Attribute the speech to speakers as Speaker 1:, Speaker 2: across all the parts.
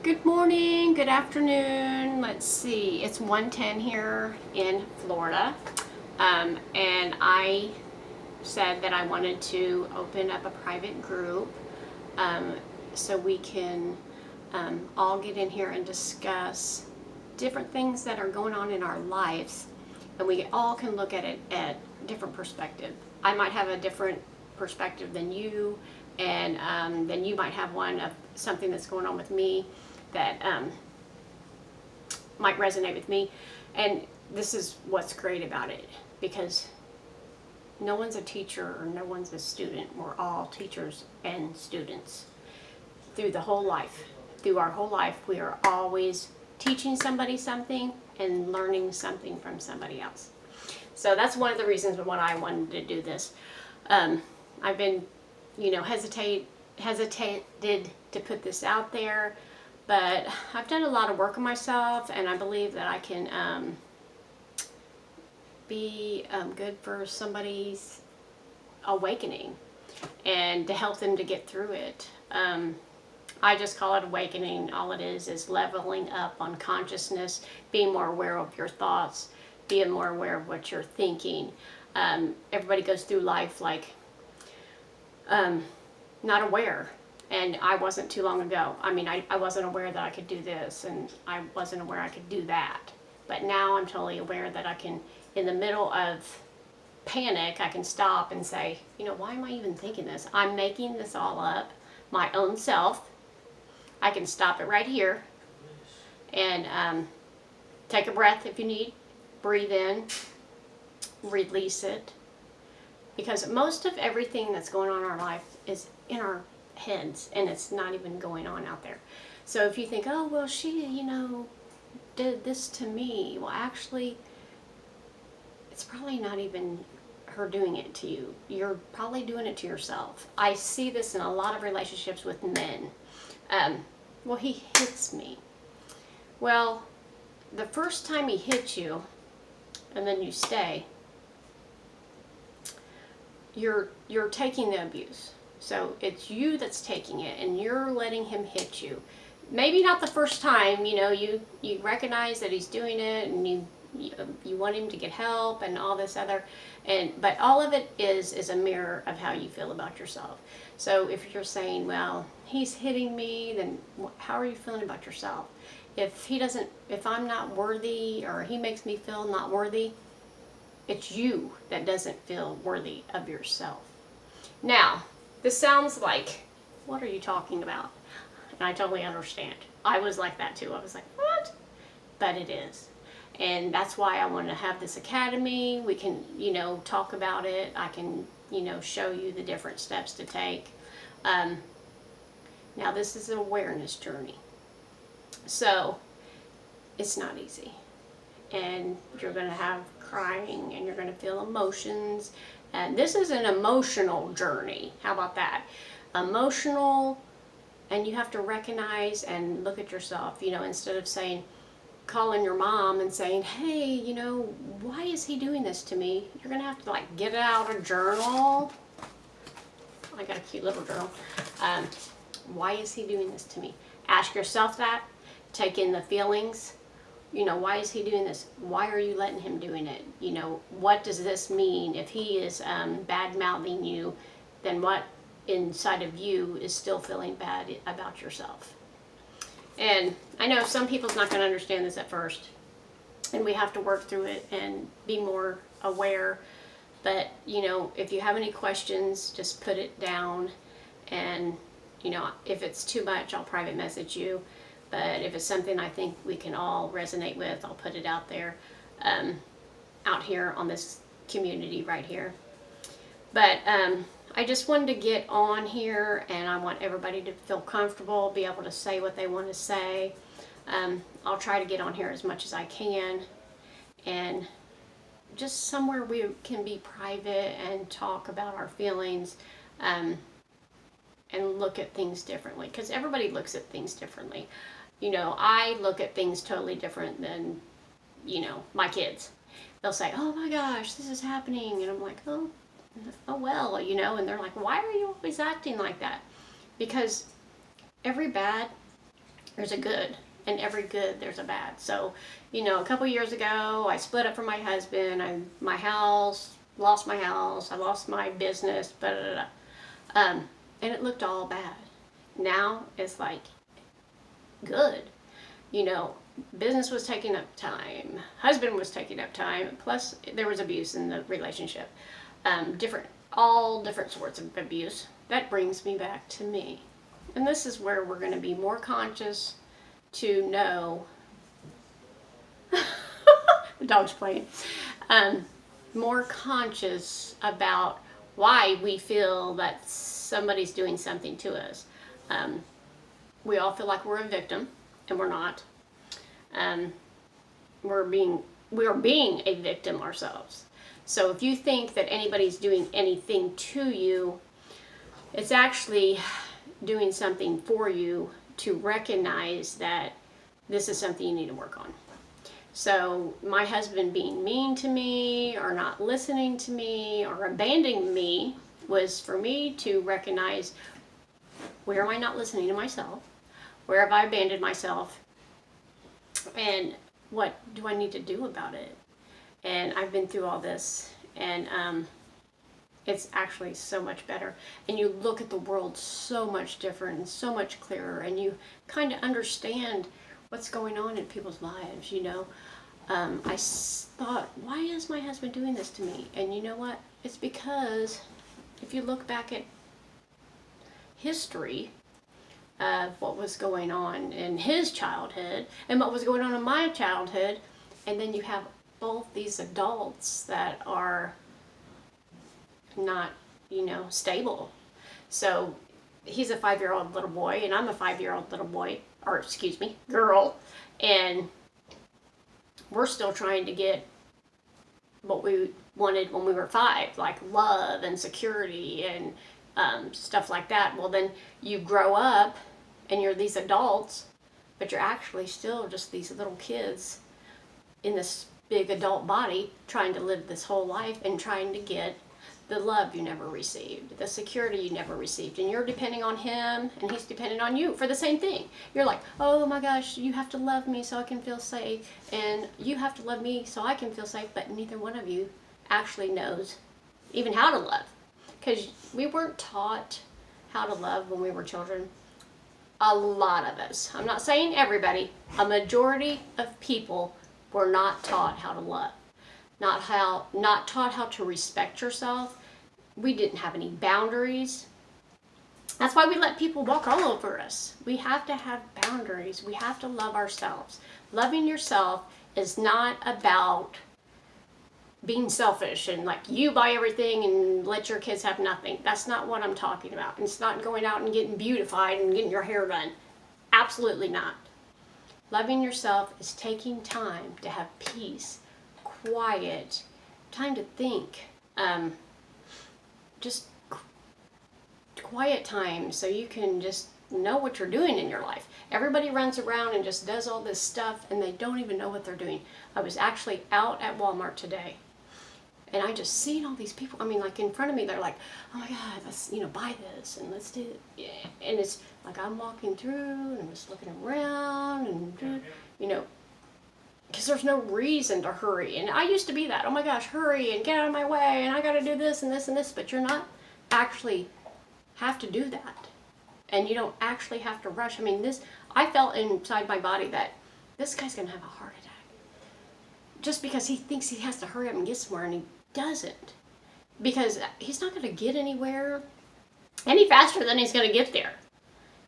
Speaker 1: Good morning, good afternoon. Let's see, it's 1:10 here in Florida. And I said that I wanted to open up a private group um, so we can all get in here and discuss different things that are going on in our lives, and we all can look at it at different perspective. I might have a different perspective than you, and then you might have one of something that's going on with me that might resonate with me. And this is what's great about it, because no one's a teacher or no one's a student. We're all teachers and students through the whole life. Through our whole life, we are always teaching somebody something and learning something from somebody else. So that's one of the reasons why I wanted to do this. I've been, hesitated to put this out there, but I've done a lot of work on myself, and I believe that I can be good for somebody's awakening and to help them to get through it. I just call it awakening. All it is leveling up on consciousness, being more aware of your thoughts, being more aware of what you're thinking. Everybody goes through life like not aware. And I wasn't too long ago. I mean, I wasn't aware that I could do this, and I wasn't aware I could do that. But now I'm totally aware that I can, in the middle of panic, I can stop and say, why am I even thinking this? I'm making this all up, my own self. I can stop it right here and take a breath if you need. Breathe in, release it. Because most of everything that's going on in our life is in our heads, and it's not even going on out there. So if you think, oh, well, she, did this to me. Well, actually, it's probably not even her doing it to you. You're probably doing it to yourself. I see this in a lot of relationships with men. Well, he hits me. Well, the first time he hits you, and then you stay, you're taking the abuse. So it's you that's taking it, and you're letting him hit you. Maybe not the first time, you recognize that he's doing it, and you want him to get help and all this other, but all of it is a mirror of how you feel about yourself. So if you're saying, well, he's hitting me, then how are you feeling about yourself? If I'm not worthy, or he makes me feel not worthy, it's you that doesn't feel worthy of yourself. Now, this sounds like, what are you talking about? And I totally understand. I was like that too. I was like, what? But it is. And that's why I want to have this academy. We can, talk about it. I can, show you the different steps to take. Now, this is an awareness journey. So, it's not easy. And you're going to have crying, and you're going to feel emotions. And this is an emotional journey. How about that? Emotional, and you have to recognize and look at yourself, instead of saying, calling your mom and saying, hey, why is he doing this to me? You're going to have to get out a journal. I got a cute little journal. Why is he doing this to me? Ask yourself that. Take in the feelings. Why is he doing this? Why are you letting him doing it? What does this mean? If he is bad-mouthing you, then what inside of you is still feeling bad about yourself? And I know some people's not going to understand this at first, and we have to work through it and be more aware. But, if you have any questions, just put it down, and, if it's too much, I'll private message you. But if it's something I think we can all resonate with, I'll put it out there, out here on this community right here. But I just wanted to get on here, and I want everybody to feel comfortable, be able to say what they want to say. I'll try to get on here as much as I can, and just somewhere we can be private and talk about our feelings, and look at things differently, because everybody looks at things differently. I look at things totally different than, my kids. They'll say, oh my gosh, this is happening. And I'm like, oh well, and they're like, why are you always acting like that? Because every bad There's a good. And every good, there's a bad. So, you know, a couple years ago, I split up from my husband. My house, lost my house. I lost my business. Blah, blah, blah. And it looked all bad. Now it's like good. You know, business was taking up time. Husband was taking up time. Plus, there was abuse in the relationship. All different sorts of abuse. That brings me back to me. And this is where we're going to be more conscious to know. The dog's playing. More conscious about why we feel that somebody's doing something to us. We all feel like we're a victim, and we're not. We are being a victim ourselves. So if you think that anybody's doing anything to you, it's actually doing something for you to recognize that this is something you need to work on. So my husband being mean to me or not listening to me or abandoning me was for me to recognize, where am I not listening to myself? Where have I abandoned myself? And what do I need to do about it? And I've been through all this, and it's actually so much better. And you look at the world so much different and so much clearer, and you kind of understand what's going on in people's lives, you know. I thought, why is my husband doing this to me? And you know what? It's because if you look back at history of what was going on in his childhood and what was going on in my childhood, and then you have both these adults that are not, you know, stable. So he's a 5-year-old little boy, and I'm a 5-year-old little boy, or excuse me, girl, and we're still trying to get what we wanted when we were 5, like love and security and stuff like that. Well, then you grow up and you're these adults, but you're actually still just these little kids in this big adult body trying to live this whole life and trying to get the love you never received, the security you never received, and you're depending on him and he's dependent on you for the same thing. You're like, oh my gosh, you have to love me so I can feel safe, and you have to love me so I can feel safe, but neither one of you actually knows even how to love, because we weren't taught how to love when we were children. A lot of us, I'm not saying everybody, a majority of people were not taught how to love. Not taught how to respect yourself. We didn't have any boundaries. That's why we let people walk all over us. We have to have boundaries. We have to love ourselves. Loving yourself is not about being selfish and like you buy everything and let your kids have nothing. That's not what I'm talking about. It's not going out and getting beautified and getting your hair done. Absolutely not. Loving yourself is taking time to have peace, quiet, time to think, just quiet time so you can just know what you're doing in your life. Everybody runs around and just does all this stuff and they don't even know what they're doing. I was actually out at Walmart today and I just seen all these people. I mean, like in front of me, they're like, oh my God, let's, you know, buy this and let's do it. Yeah. And it's like I'm walking through and I'm just looking around and, you know, because there's no reason to hurry. And I used to be that. Oh my gosh, hurry and get out of my way and I got to do this and this and this. But you're not actually have to do that. And you don't actually have to rush. I mean, I felt inside my body that this guy's going to have a heart attack. Just because he thinks he has to hurry up and get somewhere and he doesn't. Because he's not going to get anywhere any faster than he's going to get there.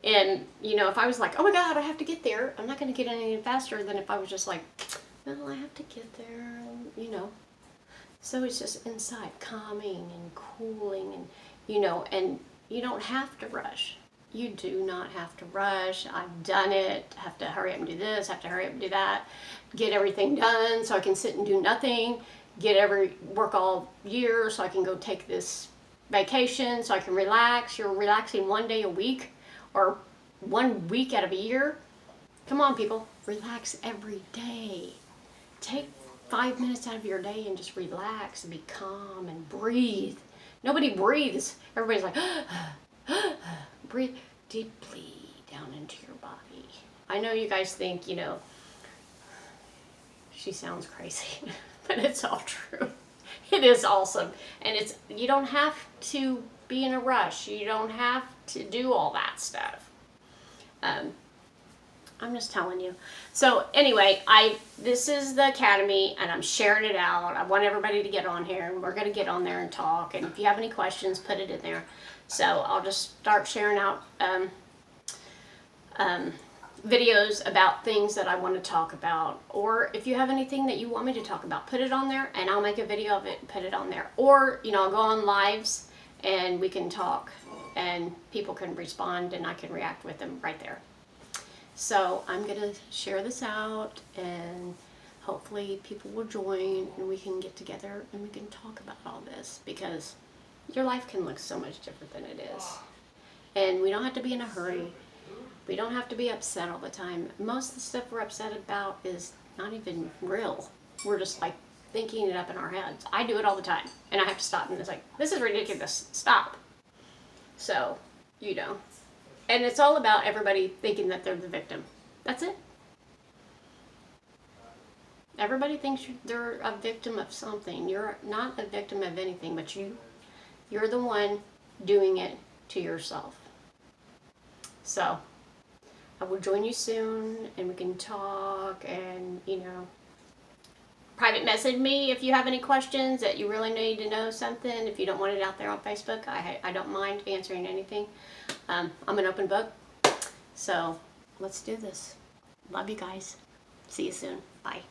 Speaker 1: And, you know, if I was like, oh my God, I have to get there, I'm not going to get any faster than if I was just like, well, I have to get there, you know. So it's just inside, calming and cooling and, you know, and you don't have to rush. You do not have to rush. I've done it. I have to hurry up and do this, have to hurry up and do that, get everything done so I can sit and do nothing, work all year so I can go take this vacation so I can relax. You're relaxing one day a week or 1 week out of a year. Come on, people, relax every day. Take 5 minutes out of your day and just relax and be calm and breathe. Nobody breathes. Everybody's like, breathe deeply down into your body. I know you guys think, you know, she sounds crazy, but it's all true. It is awesome. And you don't have to be in a rush. You don't have to do all that stuff. I'm just telling you. So anyway, this is the Academy, and I'm sharing it out. I want everybody to get on here, and we're going to get on there and talk. And if you have any questions, put it in there. So I'll just start sharing out videos about things that I want to talk about. Or if you have anything that you want me to talk about, put it on there, and I'll make a video of it and put it on there. Or, you know, I'll go on lives, and we can talk, and people can respond, and I can react with them right there. So I'm going to share this out, and hopefully people will join, and we can get together and we can talk about all this, because your life can look so much different than it is. And we don't have to be in a hurry. We don't have to be upset all the time. Most of the stuff we're upset about is not even real. We're just like thinking it up in our heads. I do it all the time, and I have to stop, and it's like, this is ridiculous. Stop. So, you know. And it's all about everybody thinking that they're the victim. That's it. Everybody thinks they're a victim of something. You're not a victim of anything, but you're the one doing it to yourself. So, I will join you soon, and we can talk, and, you know, private message me if you have any questions that you really need to know something. If you don't want it out there on Facebook, I don't mind answering anything. I'm an open book. So let's do this. Love you guys. See you soon. Bye.